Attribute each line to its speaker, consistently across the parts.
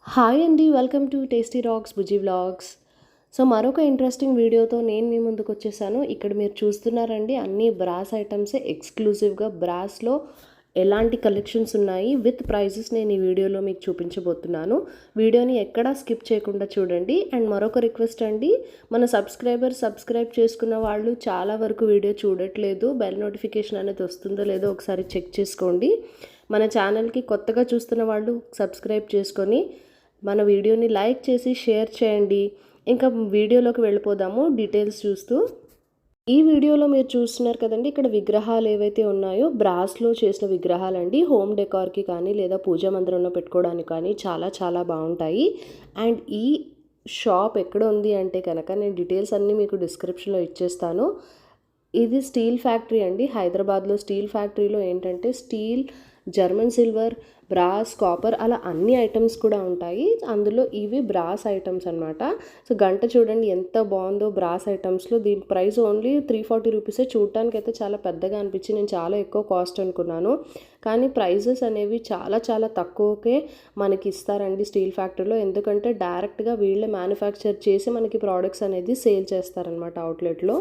Speaker 1: Hi అండి, welcome to tasty rocks Bujji vlogs. So మరొక interesting వీడియోతో నేను మీ ముందుకు వచ్చేసాను. ఇక్కడ మీరు చూస్తున్నారండి, అన్ని బ్రాస్ ఐటమ్సే ఎక్స్క్లూజివ్గా బ్రాస్లో ఎలాంటి కలెక్షన్స్ ఉన్నాయి విత్ ప్రైజెస్ నేను ఈ వీడియోలో మీకు చూపించబోతున్నాను. వీడియోని ఎక్కడా స్కిప్ చేయకుండా చూడండి. అండ్ మరొక రిక్వెస్ట్ అండి, మన సబ్స్క్రైబ్ చేసుకున్న వాళ్ళు చాలా వరకు వీడియో చూడట్లేదు. బెల్ నోటిఫికేషన్ అనేది వస్తుందో లేదో ఒకసారి చెక్ చేసుకోండి. మన ఛానల్కి కొత్తగా చూస్తున్న వాళ్ళు సబ్స్క్రైబ్ చేసుకొని మన వీడియోని లైక్ చేసి షేర్ చేయండి. ఇంకా వీడియోలోకి వెళ్ళిపోదాము డీటెయిల్స్ చూస్తూ. ఈ వీడియోలో మీరు చూస్తున్నారు కదండి, ఇక్కడ విగ్రహాలు ఏవైతే ఉన్నాయో బ్రాస్లో చేసిన విగ్రహాలండి. హోమ్ డెకార్కి కానీ లేదా పూజా మందిరంలో పెట్టుకోవడానికి కానీ చాలా చాలా బాగుంటాయి. అండ్ ఈ షాప్ ఎక్కడ ఉంది అంటే కనుక నేను డీటెయిల్స్ అన్నీ మీకు డిస్క్రిప్షన్లో ఇచ్చేస్తాను. ఇది స్టీల్ ఫ్యాక్టరీ అండి, హైదరాబాద్లో. స్టీల్ ఫ్యాక్టరీలో ఏంటంటే steel, German silver, brass, copper అలా అన్ని ఐటమ్స్ కూడా ఉంటాయి. అందులో ఇవి బ్రాస్ ఐటమ్స్ అనమాట. సో గంట చూడండి ఎంత బాగుందో బ్రాస్ ఐటమ్స్లో. దీని ప్రైస్ ఓన్లీ 340 రూపీసే. చూడటానికి అయితే చాలా పెద్దగా అనిపించి నేను చాలా ఎక్కువ కాస్ట్ అనుకున్నాను. కానీ ప్రైజెస్ అనేవి చాలా చాలా తక్కువకే మనకి ఇస్తారండి స్టీల్ ఫ్యాక్టరీలో. ఎందుకంటే డైరెక్ట్గా వీళ్ళే మ్యానుఫ్యాక్చర్ చేసి మనకి ప్రోడక్ట్స్ అనేది సేల్ చేస్తారనమాట అవుట్లెట్లో.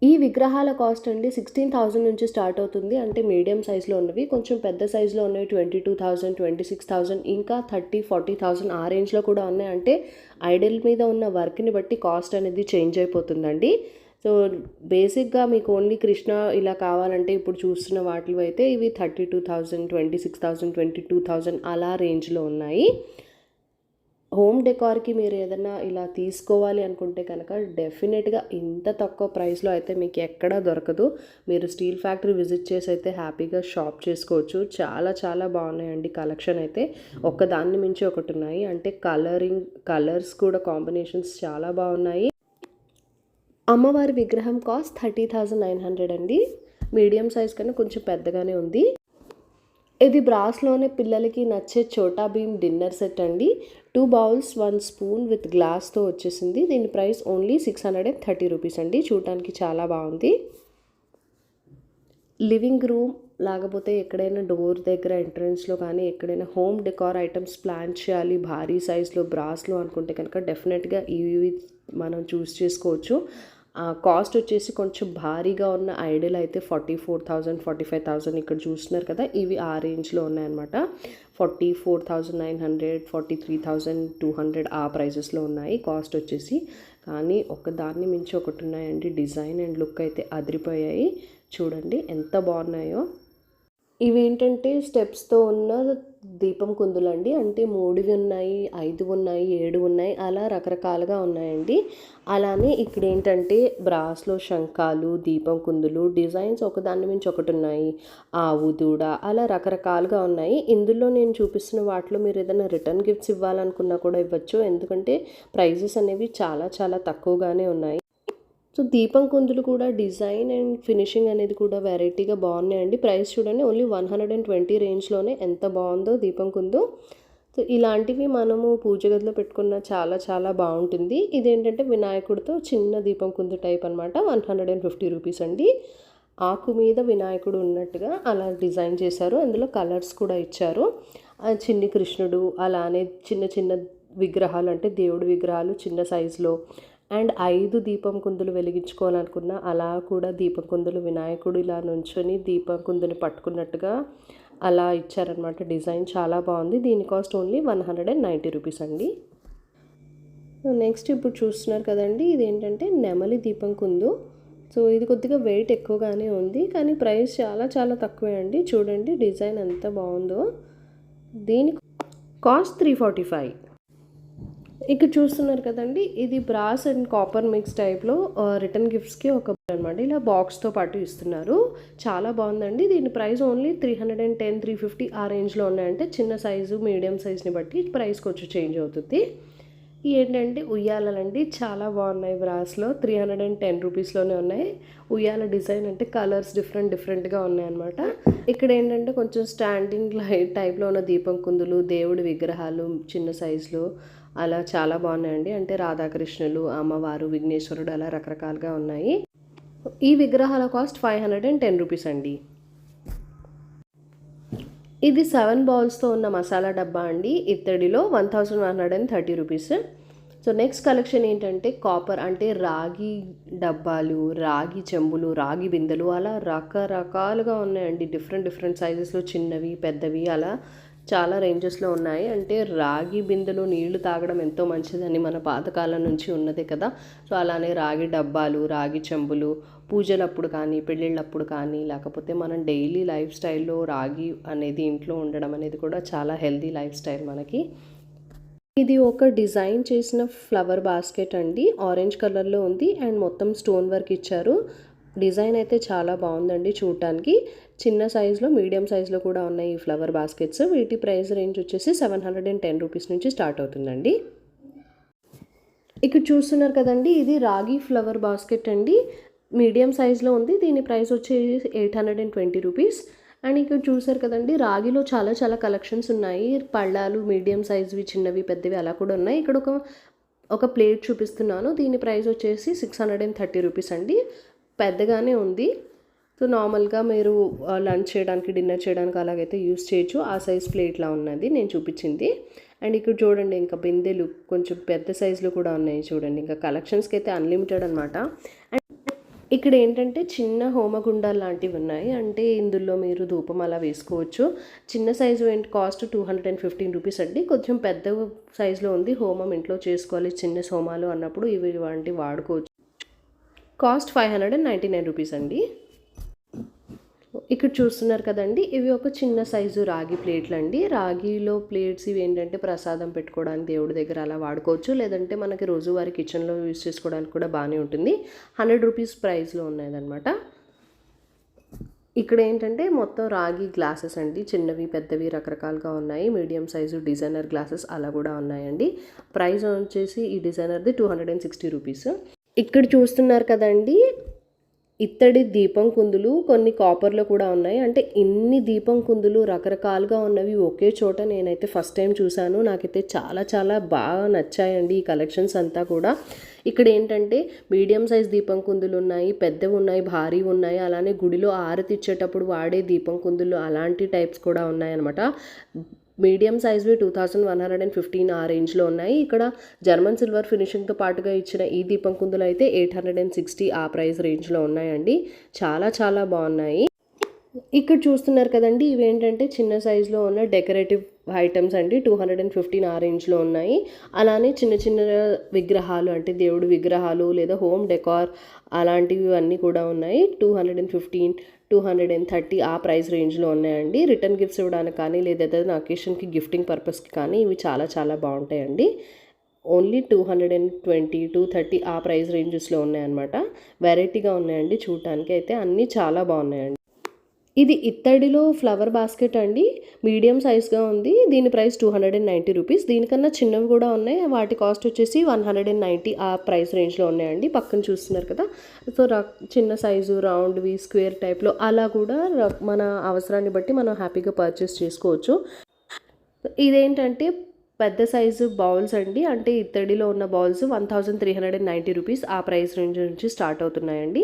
Speaker 1: ఈ విగ్రహాల కాస్ట్ అండి 16,000 నుంచి స్టార్ట్ అవుతుంది. అంటే మీడియం సైజులో ఉన్నవి, కొంచెం పెద్ద సైజులో ఉన్నవి 22,000, 26,000, ఇంకా 30,000-40,000 ఆ రేంజ్లో కూడా ఉన్నాయి. అంటే ఐడల్ మీద ఉన్న వర్క్ని బట్టి కాస్ట్ అనేది చేంజ్ అయిపోతుందండి. సో బేసిక్గా మీకు ఓన్లీ కృష్ణ ఇలా కావాలంటే ఇప్పుడు చూస్తున్న వాటిలో అయితే ఇవి 32,000, 26,000, 22,000 అలా రేంజ్లో ఉన్నాయి. హోమ్ డెకార్కి మీరు ఏదైనా ఇలా తీసుకోవాలి అనుకుంటే కనుక డెఫినెట్గా ఇంత తక్కువ ప్రైస్లో అయితే మీకు ఎక్కడా దొరకదు. మీరు స్టీల్ ఫ్యాక్టరీ విజిట్ చేసి అయితే హ్యాపీగా షాప్ చేసుకోవచ్చు. చాలా చాలా బాగున్నాయండి కలెక్షన్ అయితే. ఒకదాన్ని మించి ఒకటి ఉన్నాయి. అంటే కలర్స్ కూడా కాంబినేషన్స్ చాలా బాగున్నాయి. అమ్మవారి విగ్రహం కాస్ట్ 30,900 అండి. మీడియం సైజ్ కన్నా కొంచెం పెద్దగానే ఉంది. ఇది బ్రాస్లోనే పిల్లలకి నచ్చే చోటా భీమ్ డిన్నర్ సెట్ అండి. 2 బౌల్స్ 1 స్పూన్ విత్ గ్లాస్తో వచ్చేసింది. దీని ప్రైస్ ఓన్లీ 630 రూపీస్ అండి. చూడటానికి చాలా బాగుంది. లివింగ్ రూమ్ లేకపోతే ఎక్కడైనా డోర్ దగ్గర ఎంట్రన్స్లో కానీ ఎక్కడైనా హోమ్ డెకార్ ఐటమ్స్ ప్లాన్ చేయాలి భారీ సైజ్లో బ్రాస్లో అనుకుంటే కనుక డెఫినెట్గా ఇవి మనం చూస్ చేసుకోవచ్చు. కాస్ట్ వచ్చేసి కొంచెం భారీగా ఉన్న ఐడల్ అయితే 44,000, 45,000 ఇక్కడ చూస్తున్నారు కదా, ఇవి ఆ రేంజ్లో ఉన్నాయన్నమాట. 44,900, 43,200 ఆ ప్రైజెస్లో ఉన్నాయి కాస్ట్ వచ్చేసి. కానీ ఒకదాన్ని మించి ఒకటి ఉన్నాయండి. డిజైన్ అండ్ లుక్ అయితే అదిరిపోయాయి. చూడండి ఎంత బాగున్నాయో. ఇవేంటంటే స్టెప్స్తో ఉన్న దీపం కుందులండి. అంటే 3 ఉన్నాయి, 5 ఉన్నాయి, 7 ఉన్నాయి, అలా రకరకాలుగా ఉన్నాయండి. అలానే ఇక్కడ ఏంటంటే బ్రాస్లో శంఖాలు, దీపం కుందులు డిజైన్స్ ఒకదాని మించి ఒకటి ఉన్నాయి. ఆవు దూడ అలా రకరకాలుగా ఉన్నాయి. ఇందులో నేను చూపిస్తున్న వాటిలో మీరు ఏదైనా రిటర్న్ గిఫ్ట్స్ ఇవ్వాలనుకున్నా కూడా ఇవ్వచ్చు. ఎందుకంటే ప్రైజెస్ అనేవి చాలా చాలా తక్కువగానే ఉన్నాయి. సో దీపం కుందులు కూడా డిజైన్ అండ్ ఫినిషింగ్ అనేది కూడా వెరైటీగా బాగున్నాయండి. ప్రైస్ చూడండి ఓన్లీ 120 రేంజ్లోనే ఎంత బాగుందో దీపం కుందు. సో ఇలాంటివి మనము పూజ గదిలో పెట్టుకున్న చాలా చాలా బాగుంటుంది. ఇదేంటంటే వినాయకుడితో చిన్న దీపం కుందు టైప్ అనమాట. 150 రూపీస్ అండి. ఆకు మీద వినాయకుడు ఉన్నట్టుగా అలా డిజైన్ చేశారు. అందులో కలర్స్ కూడా ఇచ్చారు. చిన్ని కృష్ణుడు అలానే చిన్న చిన్న విగ్రహాలు, అంటే దేవుడి విగ్రహాలు చిన్న సైజులో. అండ్ 5 దీపం కుందులు వెలిగించుకోవాలనుకున్నా అలా కూడా దీపం కుందులు వినాయకుడు ఇలా నుంచొని దీపం కుందుని పట్టుకున్నట్టుగా అలా ఇచ్చారనమాట. డిజైన్ చాలా బాగుంది. దీని కాస్ట్ ఓన్లీ 190 రూపీస్ అండి. నెక్స్ట్ ఇప్పుడు చూస్తున్నారు కదండి, ఇదేంటంటే నెమలి దీపం కుందు. సో ఇది కొద్దిగా వెయిట్ ఎక్కువగానే ఉంది, కానీ ప్రైస్ చాలా చాలా తక్కువే అండి. చూడండి డిజైన్ ఎంత బాగుందో. దీని కాస్ట్ 345. ఇక్కడ చూస్తున్నారు కదండి, ఇది బ్రాస్ అండ్ కాపర్ మిక్స్ టైప్లో రిటర్న్ గిఫ్ట్స్కి ఒక అనమాట. ఇలా బాక్స్తో పాటు ఇస్తున్నారు. చాలా బాగుందండి. దీని ప్రైస్ ఓన్లీ 310, 350 ఆ రేంజ్లో ఉన్నాయంటే చిన్న సైజు మీడియం సైజ్ని బట్టి ప్రైస్ కొంచెం చేంజ్ అవుతుంది. ఏంటంటే ఉయ్యాలండి, చాలా బాగున్నాయి. బ్రాస్లో 310 రూపీస్లోనే ఉన్నాయి. ఉయ్యాల డిజైన్ అంటే కలర్స్ డిఫరెంట్గా ఉన్నాయన్నమాట. ఇక్కడ ఏంటంటే కొంచెం స్టాండింగ్ లైట్ టైప్లో ఉన్న దీపం కుందులు, దేవుడి విగ్రహాలు చిన్న సైజులో అలా చాలా బాగున్నాయండి. అంటే రాధాకృష్ణులు, అమ్మవారు, విఘ్నేశ్వరుడు అలా రకరకాలుగా ఉన్నాయి. ఈ విగ్రహాల కాస్ట్ 510 రూపీస్ అండి. ఇది 7 బౌల్స్‌తో ఉన్న మసాలా డబ్బా అండి. ఇత్తడిలో 1130 రూపీస్. సో నెక్స్ట్ కలెక్షన్ ఏంటంటే కాపర్ అంటే రాగి డబ్బాలు, రాగి చెంబులు, రాగి బిందెలు అలా రకరకాలుగా ఉన్నాయండి. డిఫరెంట్ డిఫరెంట్ సైజెస్‌లో చిన్నవి, పెద్దవి అలా చాలా రేంజెస్‌లో ఉన్నాయి. అంటే రాగి బిందెలో నీళ్లు తాగడం ఎంతో మంచిదని మన పాతకాలం నుంచి ఉన్నదే కదా! సో అలానే రాగి డబ్బాలు, రాగి చెంబులు పూజలప్పుడు కానీ, పెళ్ళిళ్ళప్పుడు కానీ, లేకపోతే మనం డైలీ లైఫ్ స్టైల్‌లో రాగి అనేది ఇంట్లో ఉండడం అనేది కూడా చాలా హెల్తీ లైఫ్ స్టైల్ మనకి. ఇది ఒక డిజైన్ చేసిన ఫ్లవర్ బాస్కెట్ అండి. ఆరెంజ్ కలర్‌లో ఉంది అండ్ మొత్తం స్టోన్ వర్క్ ఇచ్చారు. డిజైన్ అయితే చాలా బాగుందండి చూడటానికి. చిన్న సైజులో, మీడియం సైజులో కూడా ఉన్నాయి ఈ ఫ్లవర్ బాస్కెట్స్. వీటి ప్రైస్ రేంజ్ వచ్చేసి 710 రూపీస్ నుంచి స్టార్ట్ అవుతుందండి. ఇక్కడ చూస్తున్నారు కదండి, ఇది రాగి ఫ్లవర్ బాస్కెట్ అండి. మీడియం సైజులో ఉంది. దీని ప్రైస్ వచ్చేసి 820 రూపీస్. అండ్ ఇక్కడ చూసారు కదండి, రాగిలో చాలా చాలా కలెక్షన్స్ ఉన్నాయి. పళ్ళాలు మీడియం సైజువి, చిన్నవి, పెద్దవి అలా కూడా ఉన్నాయి. ఇక్కడ ఒక ప్లేట్ చూపిస్తున్నాను. దీని ప్రైస్ వచ్చేసి 630 రూపీస్ అండి. పెద్దగానే ఉంది. సో నార్మల్గా మీరు లంచ్ చేయడానికి, డిన్నర్ చేయడానికి అలాగైతే యూస్ చేయొచ్చు. ఆ సైజ్ ప్లేట్లా ఉన్నది నేను చూపించింది. అండ్ ఇక్కడ చూడండి, ఇంకా బిందెలు కొంచెం పెద్ద సైజులో కూడా ఉన్నాయి చూడండి. ఇంకా కలెక్షన్స్కి అయితే అన్లిమిటెడ్ అనమాట. అండ్ ఇక్కడ ఏంటంటే చిన్న హోమగుండాలు లాంటివి ఉన్నాయి. అంటే ఇందులో మీరు ధూపం అలా వేసుకోవచ్చు. చిన్న సైజు ఏంటి కాస్ట్ 215 రూపీస్ అండి. కొంచెం పెద్ద సైజులో ఉంది. హోమం ఇంట్లో చేసుకోవాలి, చిన్న హోమాలు అన్నప్పుడు ఇవి వంటివి వాడుకోవచ్చు. కాస్ట్ 599 రూపీస్ అండి. ఇక్కడ చూస్తున్నారు కదండి, ఇవి ఒక చిన్న సైజు రాగి ప్లేట్లు అండి. రాగిలో ప్లేట్స్ ఇవి ఏంటంటే ప్రసాదం పెట్టుకోవడానికి దేవుడి దగ్గర అలా వాడుకోవచ్చు. లేదంటే మనకి రోజువారీ కిచెన్లో యూజ్ చేసుకోవడానికి కూడా బాగానే ఉంటుంది. 100 రూపీస్ ప్రైస్లో ఉన్నదన్నమాట. ఇక్కడ ఏంటంటే మొత్తం రాగి గ్లాసెస్ అండి. చిన్నవి, పెద్దవి రకరకాలుగా ఉన్నాయి. మీడియం సైజు డిజైనర్ గ్లాసెస్ అలా కూడా ఉన్నాయండి. ప్రైస్ వచ్చేసి ఈ డిజైనర్ది 260 రూపీస్. ఇక్కడ చూస్తున్నారు కదండి, ఇత్తడి దీపం కుందులు కొన్ని కాపర్లో కూడా ఉన్నాయి. అంటే ఇన్ని దీపం కుందులు రకరకాలుగా ఉన్నవి ఒకే చోట నేనైతే ఫస్ట్ టైం చూశాను. నాకైతే చాలా చాలా బాగా నచ్చాయండి ఈ కలెక్షన్స్ అంతా కూడా. ఇక్కడ ఏంటంటే మీడియం సైజ్ దీపం కుందులు ఉన్నాయి, పెద్దవి ఉన్నాయి, భారీ ఉన్నాయి. అలానే గుడిలో ఆరతి ఇచ్చేటప్పుడు వాడే దీపం కుందులు అలాంటి టైప్స్ కూడా ఉన్నాయన్నమాట. మీడియం సైజ్వి 2115 ఆ రేంజ్లో ఉన్నాయి. ఇక్కడ జర్మన్ సిల్వర్ ఫినిషింగ్తో పాటుగా ఇచ్చిన ఈ దీపం కుందులు అయితే 860 ఆ ప్రైస్ రేంజ్లో ఉన్నాయండి. చాలా చాలా బాగున్నాయి. ఇక్కడ చూస్తున్నారు కదండి, ఇవేంటంటే చిన్న సైజులో ఉన్న డెకరేటివ్ ఐటమ్స్ అండి. 215 ఆ రేంజ్లో ఉన్నాయి. అలానే చిన్న చిన్న విగ్రహాలు అంటే దేవుడి విగ్రహాలు లేదా హోమ్ డెకార్ అలాంటివి అన్నీ కూడా ఉన్నాయి. 215, 230 ఆ ప్రైస్ రేంజ్లో ఉన్నాయండి. రిటర్న్ గిఫ్ట్స్ ఇవ్వడానికి కానీ లేదా ఏదైనా అకేషన్కి గిఫ్టింగ్ పర్పస్కి కానీ ఇవి చాలా చాలా బాగుంటాయండి. ఓన్లీ 220, 230 ఆ ప్రైస్ రేంజెస్లో ఉన్నాయన్నమాట. వెరైటీగా ఉన్నాయండి చూడటానికి అయితే అన్నీ చాలా బాగున్నాయండి. ఇది ఇత్తడిలో ఫ్లవర్ బాస్కెట్ అండి. మీడియం సైజ్గా ఉంది. దీని ప్రైస్ 290 రూపీస్. దీనికన్నా చిన్నవి కూడా ఉన్నాయి. వాటి కాస్ట్ వచ్చేసి 190 ఆ ప్రైస్ రేంజ్లో ఉన్నాయండి. పక్కన చూస్తున్నారు కదా. సో చిన్న సైజు రౌండ్వి, స్క్వేర్ టైప్లో అలా కూడా మన అవసరాన్ని బట్టి మనం హ్యాపీగా పర్చేస్ చేసుకోవచ్చు. ఇదేంటంటే పెద్ద సైజు బౌల్స్ అండి. అంటే ఇత్తడిలో ఉన్న బౌల్స్ 1390 రూపీస్ ఆ ప్రైస్ రేంజ్ నుంచి స్టార్ట్ అవుతున్నాయండి.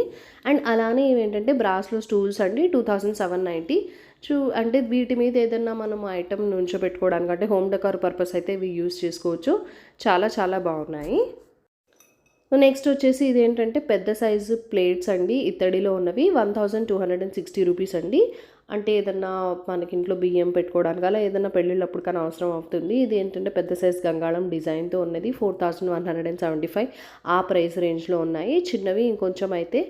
Speaker 1: అండ్ అలానే ఇవేంటంటే బ్రాస్లో స్టూల్స్ అండి 2790. అంటే వీటి మీద ఏదైనా మనం ఐటమ్ నుంచోబెట్టుకోవడానికి అంటే హోమ్ డెకార్ పర్పస్ అయితే ఇవి యూస్ చేసుకోవచ్చు. చాలా చాలా బాగున్నాయి. నెక్స్ట్ వచ్చేసి ఇదేంటంటే పెద్ద సైజు ప్లేట్స్ అండి. ఇత్తడిలో ఉన్నవి 1260 రూపీస్ అండి. అంటే ఏదన్నా మనకి ఇంట్లో బియ్యం పెట్టుకోవడానికి అలా ఏదైనా పెళ్ళిళ్ళప్పుడు కానీ అవసరం అవుతుంది. ఇది ఏంటంటే పెద్ద సైజ్ గంగాళం డిజైన్తో ఉన్నది. 4175 ఆ ప్రైస్ రేంజ్లో ఉన్నాయి. చిన్నవి ఇంకొంచెం అయితే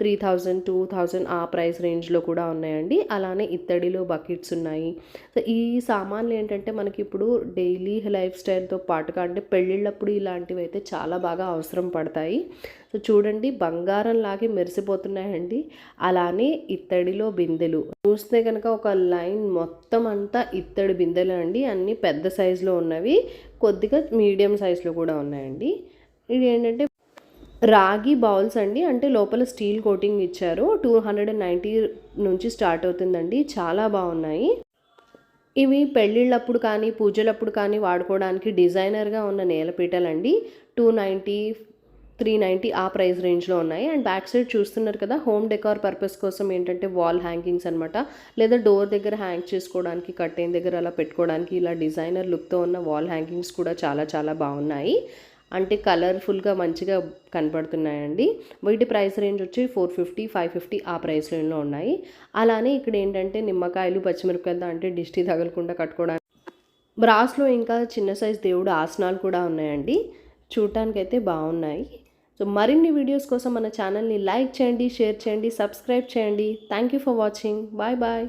Speaker 1: 3000, 2000 ఆ ప్రైస్ రేంజ్లో కూడా ఉన్నాయండి. అలానే ఇత్తడిలో బకెట్స్ ఉన్నాయి. సో ఈ సామాన్లు ఏంటంటే మనకి ఇప్పుడు డైలీ లైఫ్ స్టైల్తో పాటుగా అంటే పెళ్ళిళ్ళప్పుడు ఇలాంటివి అయితే చాలా బాగా అవసరం పడతాయి. సో చూడండి, బంగారం లాగే మెరిసిపోతున్నాయండి. అలానే ఇత్తడిలో బిందెలు చూస్తే కనుక ఒక లైన్ మొత్తం అంతా ఇత్తడి బిందెలు అండి. అన్నీ పెద్ద సైజులో ఉన్నవి, కొద్దిగా మీడియం సైజులో కూడా ఉన్నాయండి. ఇది ఏంటంటే రాగి బౌల్స్ అండి. అంటే లోపల స్టీల్ కోటింగ్ ఇచ్చారు. 290 నుంచి స్టార్ట్ అవుతుందండి. చాలా బాగున్నాయి. ఇవి పెళ్ళిళ్ళప్పుడు కానీ పూజలప్పుడు కానీ వాడుకోవడానికి డిజైనర్గా ఉన్న నేలపీటలండి. 290 390 ఆ ప్రైస్ రేంజ్లో ఉన్నాయి. అండ్ బ్యాక్ సైడ్ చూస్తున్నారు కదా, హోమ్ డెకార్ పర్పస్ కోసం ఏంటంటే వాల్ హ్యాంగింగ్స్ అనమాట, లేదా డోర్ దగ్గర హ్యాంగ్ చేసుకోవడానికి, కర్టెన్ దగ్గర అలా పెట్టుకోవడానికి ఇలా డిజైనర్ లుక్తో ఉన్న వాల్ హ్యాంగింగ్స్ కూడా చాలా చాలా బాగున్నాయి. అంటే కలర్ఫుల్గా మంచిగా కనపడుతున్నాయండి. వీటి ప్రైస్ రేంజ్ వచ్చి 450, 550 ఆ ప్రైస్ రేంజ్లో ఉన్నాయి. అలానే ఇక్కడ ఏంటంటే నిమ్మకాయలు, పచ్చిమిరపకాయలతో అంటే దిష్టి తగలకుండా కట్టుకోవడానికి బ్రాస్లో ఇంకా చిన్న సైజ్ దేవుడు ఆసనాలు కూడా ఉన్నాయండి. చూడటానికైతే బాగున్నాయి. సో మరిన్ని వీడియోస్ కోసం మన ఛానల్ని లైక్ చేయండి, షేర్ చేయండి, సబ్స్క్రైబ్ చేయండి. Thank you for watching. Bye bye.